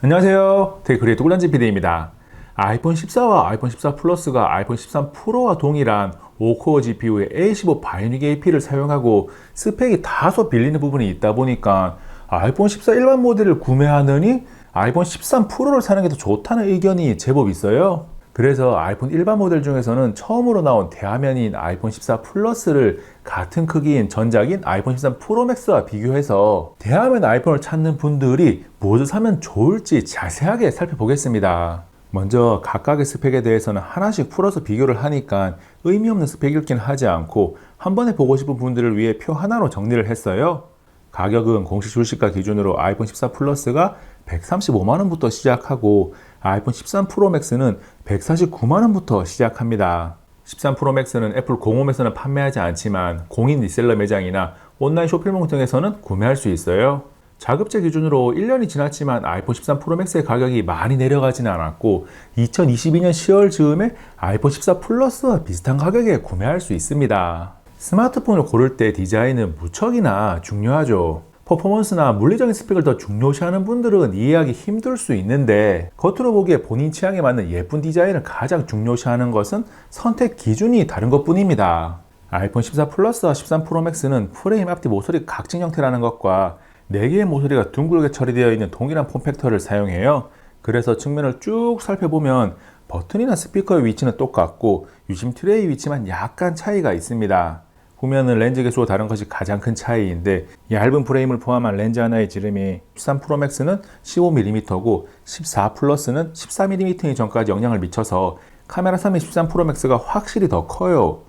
안녕하세요. 테크리에이터 꿀단지 PD입니다. 아이폰 14와 아이폰 14 플러스가 아이폰 13 프로와 동일한 5코어 GPU의 A15 바이오닉 AP를 사용하고 스펙이 다소 빌리는 부분이 있다 보니까 아이폰 14 일반 모델을 구매하느니 아이폰 13 프로를 사는 게 더 좋다는 의견이 제법 있어요. 그래서 아이폰 일반 모델 중에서는 처음으로 나온 대화면인 아이폰 14 플러스를 같은 크기인 전작인 아이폰 13 프로 맥스와 비교해서 대화면 아이폰을 찾는 분들이 무엇을 사면 좋을지 자세하게 살펴보겠습니다. 먼저 각각의 스펙에 대해서는 하나씩 풀어서 비교를 하니까 의미 없는 스펙 읽기는 하지 않고 한 번에 보고 싶은 분들을 위해 표 하나로 정리를 했어요. 가격은 공식 출시가 기준으로 아이폰 14 플러스가 135만원부터 시작하고 아이폰 13 프로 맥스는 149만원부터 시작합니다. 13 프로 맥스는 애플 공홈에서는 판매하지 않지만 공인 리셀러 매장이나 온라인 쇼핑몰 등에서는 구매할 수 있어요. 자급제 기준으로 1년이 지났지만 아이폰 13 프로 맥스의 가격이 많이 내려가지는 않았고 2022년 10월 즈음에 아이폰 14 플러스와 비슷한 가격에 구매할 수 있습니다. 스마트폰을 고를 때 디자인은 무척이나 중요하죠. 퍼포먼스나 물리적인 스펙을 더 중요시하는 분들은 이해하기 힘들 수 있는데 겉으로 보기에 본인 취향에 맞는 예쁜 디자인을 가장 중요시하는 것은 선택 기준이 다른 것 뿐입니다. 아이폰 14 플러스와 13 프로 맥스는 프레임 앞뒤 모서리 각진 형태라는 것과 4개의 모서리가 둥글게 처리되어 있는 동일한 폼팩터를 사용해요. 그래서 측면을 쭉 살펴보면 버튼이나 스피커의 위치는 똑같고 유심 트레이 위치만 약간 차이가 있습니다. 후면은 렌즈 개수가 다른 것이 가장 큰 차이인데 얇은 프레임을 포함한 렌즈 하나의 지름이 13 프로 맥스는 15mm고 14 플러스는 14mm인 전까지 영향을 미쳐서 카메라 3의 13 프로 맥스가 확실히 더 커요.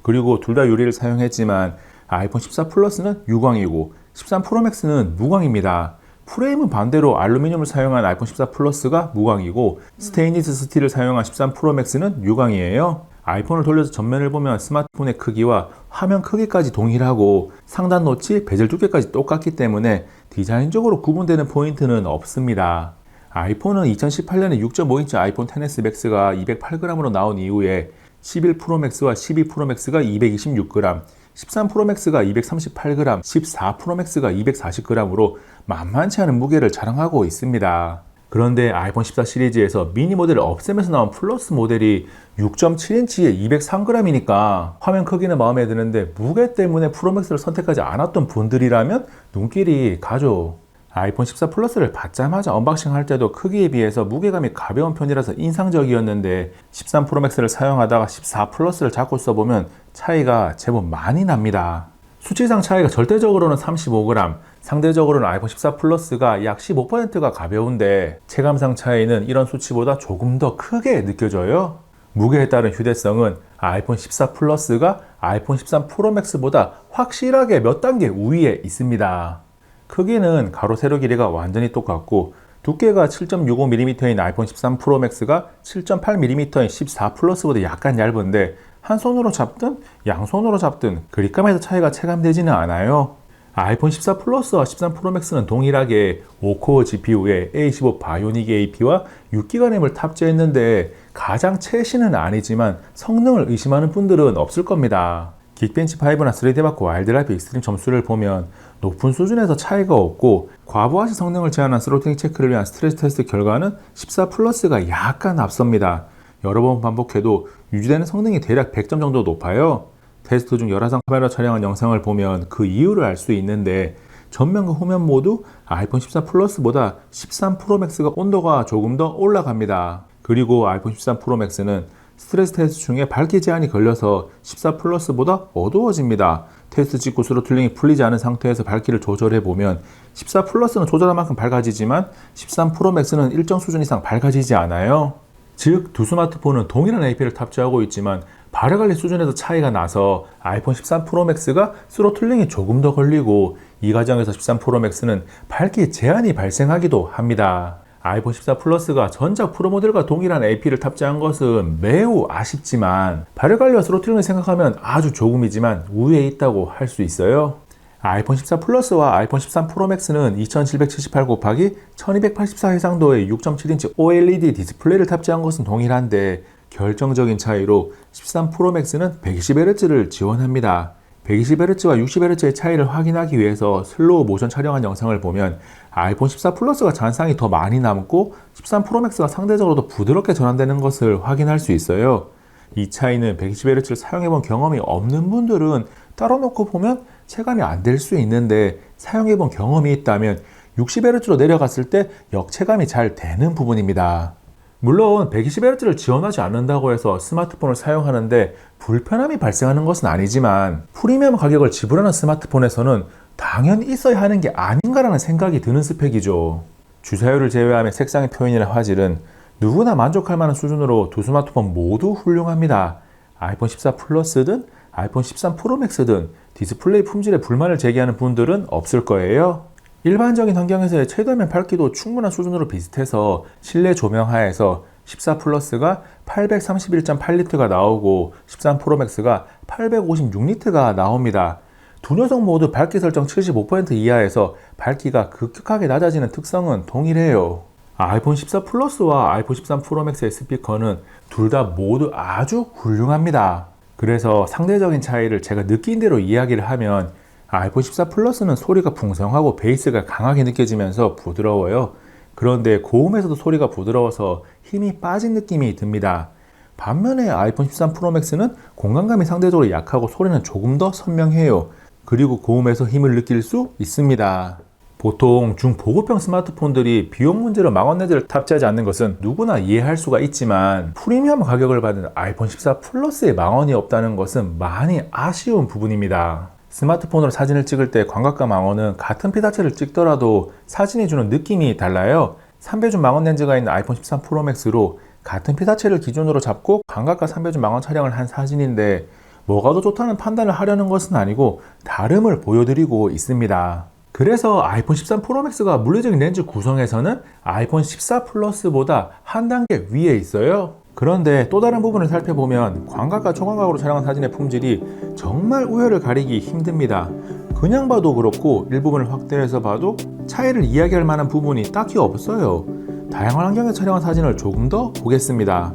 그리고 둘 다 유리를 사용했지만 아이폰 14 플러스는 유광이고 13 프로 맥스는 무광입니다. 프레임은 반대로 알루미늄을 사용한 아이폰 14 플러스가 무광이고 스테인리스 스틸을 사용한 13 프로 맥스는 유광이에요. 아이폰을 돌려서 전면을 보면 스마트폰의 크기와 화면 크기까지 동일하고 상단 노치, 베젤 두께까지 똑같기 때문에 디자인적으로 구분되는 포인트는 없습니다. 아이폰은 2018년에 6.5인치 아이폰 XS 맥스가 208g으로 나온 이후에 11 프로 맥스와 12 프로 맥스가 226g, 13 프로 맥스가 238g, 14 프로 맥스가 240g으로 만만치 않은 무게를 자랑하고 있습니다. 그런데 아이폰 14 시리즈에서 미니 모델을 없애면서 나온 플러스 모델이 6.7인치에 203g이니까 화면 크기는 마음에 드는데 무게 때문에 프로맥스를 선택하지 않았던 분들이라면 눈길이 가죠. 아이폰 14 플러스를 받자마자 언박싱 할 때도 크기에 비해서 무게감이 가벼운 편이라서 인상적이었는데 13 프로맥스를 사용하다가 14 플러스를 잡고 써보면 차이가 제법 많이 납니다. 수치상 차이가 절대적으로는 35g, 상대적으로는 아이폰 14 플러스가 약 15%가 가벼운데 체감상 차이는 이런 수치보다 조금 더 크게 느껴져요. 무게에 따른 휴대성은 아이폰 14 플러스가 아이폰 13 프로 맥스보다 확실하게 몇 단계 우위에 있습니다. 크기는 가로 세로 길이가 완전히 똑같고 두께가 7.65mm인 아이폰 13 프로 맥스가 7.8mm인 14 플러스보다 약간 얇은데 한 손으로 잡든 양손으로 잡든 그립감에서 차이가 체감되지는 않아요. 아이폰 14 플러스와 13 프로 맥스는 동일하게 5코어 GPU에 A15 바이오닉 AP와 6기가 램을 탑재했는데 가장 최신은 아니지만 성능을 의심하는 분들은 없을 겁니다. 긱벤치 5나 3D 마크 와일드라이프 익스트림 점수를 보면 높은 수준에서 차이가 없고 과부하시 성능을 제한한 스로틀링 체크를 위한 스트레스 테스트 결과는 14 플러스가 약간 앞섭니다. 여러 번 반복해도 유지되는 성능이 대략 100점 정도 높아요. 테스트 중 열화상 카메라 촬영한 영상을 보면 그 이유를 알 수 있는데 전면과 후면 모두 아이폰 14 플러스보다 13 프로 맥스가 온도가 조금 더 올라갑니다. 그리고 아이폰 13 프로 맥스는 스트레스 테스트 중에 밝기 제한이 걸려서 14 플러스보다 어두워집니다. 테스트 직후 스로틀링이 풀리지 않은 상태에서 밝기를 조절해보면 14 플러스는 조절한 만큼 밝아지지만 13 프로 맥스는 일정 수준 이상 밝아지지 않아요. 즉, 두 스마트폰은 동일한 AP를 탑재하고 있지만 발열관리 수준에서 차이가 나서 아이폰 13 프로 맥스가 스로틀링이 조금 더 걸리고 이 과정에서 13 프로 맥스는 밝기 제한이 발생하기도 합니다. 아이폰 14 플러스가 전작 프로 모델과 동일한 AP를 탑재한 것은 매우 아쉽지만 발열관리와 스로틀링을 생각하면 아주 조금이지만 우위에 있다고 할 수 있어요. 아이폰 14 플러스와 아이폰 13 프로 맥스는 2778 곱하기 1284 해상도의 6.7인치 OLED 디스플레이를 탑재한 것은 동일한데 결정적인 차이로 13 프로 맥스는 120Hz를 지원합니다. 120Hz와 60Hz의 차이를 확인하기 위해서 슬로우 모션 촬영한 영상을 보면 아이폰 14 플러스가 잔상이 더 많이 남고 13 프로 맥스가 상대적으로 더 부드럽게 전환되는 것을 확인할 수 있어요. 이 차이는 120Hz를 사용해본 경험이 없는 분들은 따로 놓고 보면 체감이 안 될 수 있는데, 사용해본 경험이 있다면 60Hz로 내려갔을 때 역체감이 잘 되는 부분입니다. 물론 120Hz를 지원하지 않는다고 해서 스마트폰을 사용하는데 불편함이 발생하는 것은 아니지만, 프리미엄 가격을 지불하는 스마트폰에서는 당연히 있어야 하는 게 아닌가라는 생각이 드는 스펙이죠. 주사율을 제외하면 색상의 표현이나 화질은 누구나 만족할 만한 수준으로 두 스마트폰 모두 훌륭합니다. 아이폰 14 플러스든 아이폰 13 프로 맥스든 디스플레이 품질에 불만을 제기하는 분들은 없을 거예요. 일반적인 환경에서의 최대면 밝기도 충분한 수준으로 비슷해서 실내 조명하에서 14 플러스가 831.8리터가 나오고 13 프로 맥스가 856리터가 나옵니다. 두 녀석 모두 밝기 설정 75% 이하에서 밝기가 급격하게 낮아지는 특성은 동일해요. 아이폰 14 플러스와 아이폰 13 프로 맥스의 스피커는 둘 다 모두 아주 훌륭합니다. 그래서 상대적인 차이를 제가 느낀 대로 이야기를 하면, 아이폰 14 플러스는 소리가 풍성하고 베이스가 강하게 느껴지면서 부드러워요. 그런데 고음에서도 소리가 부드러워서 힘이 빠진 느낌이 듭니다. 반면에 아이폰 13 프로 맥스는 공간감이 상대적으로 약하고 소리는 조금 더 선명해요. 그리고 고음에서 힘을 느낄 수 있습니다. 보통 중보급형 스마트폰들이 비용 문제로 망원 렌즈를 탑재하지 않는 것은 누구나 이해할 수가 있지만, 프리미엄 가격을 받은 아이폰 14 플러스에 망원이 없다는 것은 많이 아쉬운 부분입니다. 스마트폰으로 사진을 찍을 때 광각과 망원은 같은 피사체를 찍더라도 사진이 주는 느낌이 달라요. 3배줌 망원 렌즈가 있는 아이폰 13 프로 맥스로 같은 피사체를 기준으로 잡고 광각과 3배줌 망원 촬영을 한 사진인데, 뭐가 더 좋다는 판단을 하려는 것은 아니고 다름을 보여드리고 있습니다. 그래서 아이폰 13 프로 맥스가 물리적인 렌즈 구성에서는 아이폰 14 플러스보다 한 단계 위에 있어요. 그런데 또 다른 부분을 살펴보면 광각과 초광각으로 촬영한 사진의 품질이 정말 우열을 가리기 힘듭니다. 그냥 봐도 그렇고 일부분을 확대해서 봐도 차이를 이야기할 만한 부분이 딱히 없어요. 다양한 환경에서 촬영한 사진을 조금 더 보겠습니다.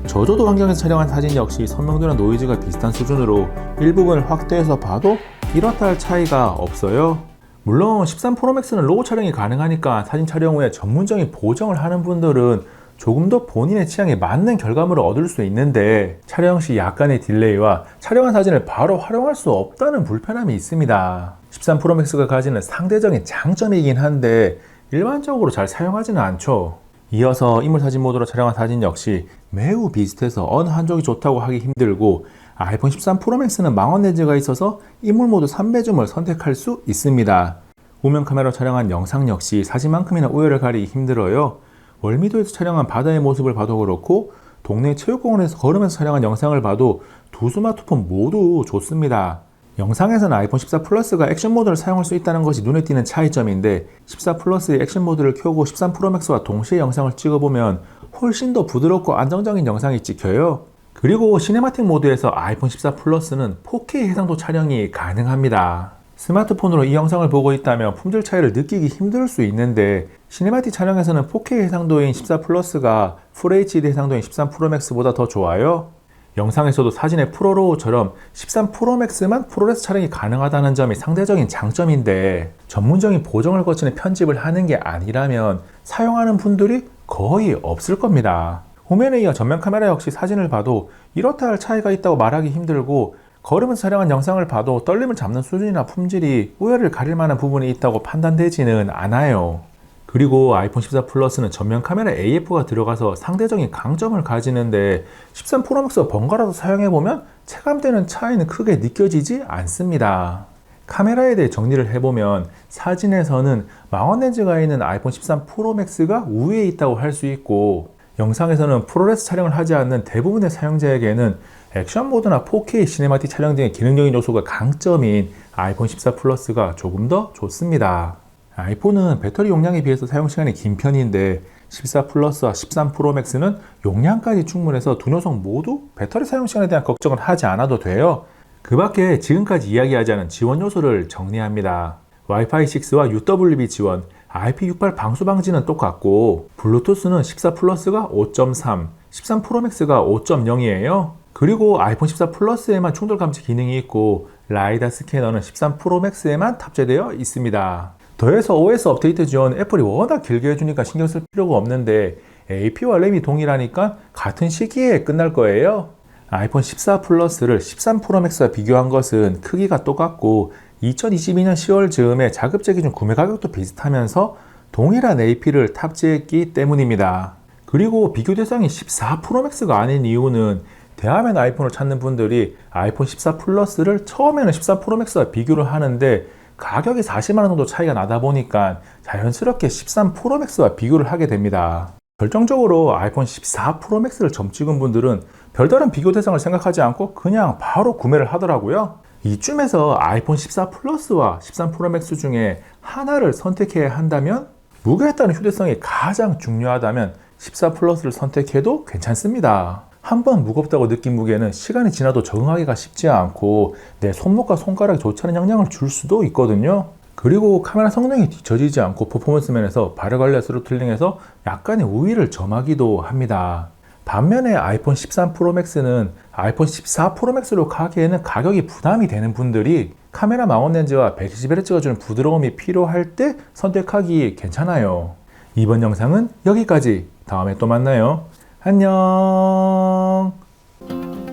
저조도 환경에서 촬영한 사진 역시 선명도나 노이즈가 비슷한 수준으로 일부분을 확대해서 봐도 이렇다 할 차이가 없어요. 물론 13 프로 맥스는 로고 촬영이 가능하니까 사진 촬영 후에 전문적인 보정을 하는 분들은 조금 더 본인의 취향에 맞는 결과물을 얻을 수 있는데, 촬영 시 약간의 딜레이와 촬영한 사진을 바로 활용할 수 없다는 불편함이 있습니다. 13 프로 맥스가 가지는 상대적인 장점이긴 한데 일반적으로 잘 사용하지는 않죠. 이어서 인물사진 모드로 촬영한 사진 역시 매우 비슷해서 어느 한쪽이 좋다고 하기 힘들고, 아이폰 13 프로 맥스는 망원 렌즈가 있어서 인물 모드 3배줌을 선택할 수 있습니다. 우면 카메라로 촬영한 영상 역시 사진만큼이나 우열을 가리기 힘들어요. 월미도에서 촬영한 바다의 모습을 봐도 그렇고 동네 체육공원에서 걸으면서 촬영한 영상을 봐도 두 스마트폰 모두 좋습니다. 영상에서는 아이폰 14 플러스가 액션 모드를 사용할 수 있다는 것이 눈에 띄는 차이점인데, 14 플러스의 액션 모드를 켜고 13 프로 맥스와 동시에 영상을 찍어보면 훨씬 더 부드럽고 안정적인 영상이 찍혀요. 그리고 시네마틱 모드에서 아이폰 14 플러스는 4K 해상도 촬영이 가능합니다. 스마트폰으로 이 영상을 보고 있다면 품질 차이를 느끼기 힘들 수 있는데, 시네마틱 촬영에서는 4K 해상도인 14 플러스가 FHD 해상도인 13 프로 맥스보다 더 좋아요. 영상에서도 사진의 프로로우처럼 13 프로 맥스만 프로레스 촬영이 가능하다는 점이 상대적인 장점인데, 전문적인 보정을 거치는 편집을 하는 게 아니라면 사용하는 분들이 거의 없을 겁니다. 후면에 이어 전면 카메라 역시 사진을 봐도 이렇다 할 차이가 있다고 말하기 힘들고, 걸으면서 촬영한 영상을 봐도 떨림을 잡는 수준이나 품질이 우열을 가릴 만한 부분이 있다고 판단되지는 않아요. 그리고 아이폰 14 플러스는 전면 카메라 AF가 들어가서 상대적인 강점을 가지는데, 13 프로 맥스와 번갈아서 사용해보면 체감되는 차이는 크게 느껴지지 않습니다. 카메라에 대해 정리를 해보면, 사진에서는 망원 렌즈가 있는 아이폰 13 프로 맥스가 우위에 있다고 할 수 있고, 영상에서는 프로레스 촬영을 하지 않는 대부분의 사용자에게는 액션 모드나 4K 시네마틱 촬영 등의 기능적인 요소가 강점인 아이폰 14 플러스가 조금 더 좋습니다. 아이폰은 배터리 용량에 비해서 사용시간이 긴 편인데, 14 플러스와 13 프로 맥스는 용량까지 충분해서 두 녀석 모두 배터리 사용시간에 대한 걱정을 하지 않아도 돼요. 그 밖에 지금까지 이야기하지 않은 지원 요소를 정리합니다. 와이파이 6와 UWB 지원, IP68 방수 방지는 똑같고 블루투스는 14 플러스가 5.3, 13 프로맥스가 5.0이에요. 그리고 아이폰 14 플러스에만 충돌 감지 기능이 있고 라이다 스캐너는 13 프로맥스에만 탑재되어 있습니다. 더해서 OS 업데이트 지원 애플이 워낙 길게 해주니까 신경 쓸 필요가 없는데 AP와 램이 동일하니까 같은 시기에 끝날 거예요. 아이폰 14 플러스를 13 프로맥스와 비교한 것은 크기가 똑같고 2022년 10월 즈음에 자급제 기준 구매 가격도 비슷하면서 동일한 AP를 탑재했기 때문입니다. 그리고 비교 대상이 14 프로맥스가 아닌 이유는 대하면 아이폰을 찾는 분들이 아이폰 14 플러스를 처음에는 14 프로맥스와 비교를 하는데 가격이 40만원 정도 차이가 나다 보니까 자연스럽게 13 프로맥스와 비교를 하게 됩니다. 결정적으로 아이폰 14 프로맥스를 점 찍은 분들은 별다른 비교 대상을 생각하지 않고 그냥 바로 구매를 하더라고요. 이쯤에서 아이폰 14 플러스와 13 프로맥스 중에 하나를 선택해야 한다면 무게에 따른 휴대성이 가장 중요하다면 14 플러스를 선택해도 괜찮습니다. 한번 무겁다고 느낀 무게는 시간이 지나도 적응하기가 쉽지 않고 내 손목과 손가락에 좋지 않은 영향을 줄 수도 있거든요. 그리고 카메라 성능이 뒤처지지 않고 퍼포먼스 면에서 발열 관리 스로틀링에서 약간의 우위를 점하기도 합니다. 반면에 아이폰 13 프로맥스는 아이폰 14 프로맥스로 가기에는 가격이 부담이 되는 분들이 카메라 망원 렌즈와 120Hz가 주는 부드러움이 필요할 때 선택하기 괜찮아요. 이번 영상은 여기까지. 다음에 또 만나요. 안녕.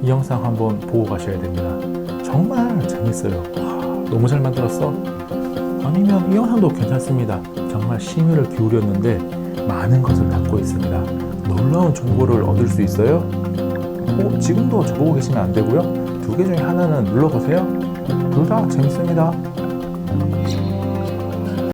이 영상 한번 보고 가셔야 됩니다. 정말 재밌어요. 와, 너무 잘 만들었어. 아니면 이 영상도 괜찮습니다. 정말 심혈을 기울였는데 많은 것을 담고 있습니다. 놀라운 정보를 얻을 수 있어요. 지금도 저보고 계시면 안 되고요. 두 개 중에 하나는 눌러보세요. 둘 다 재밌습니다.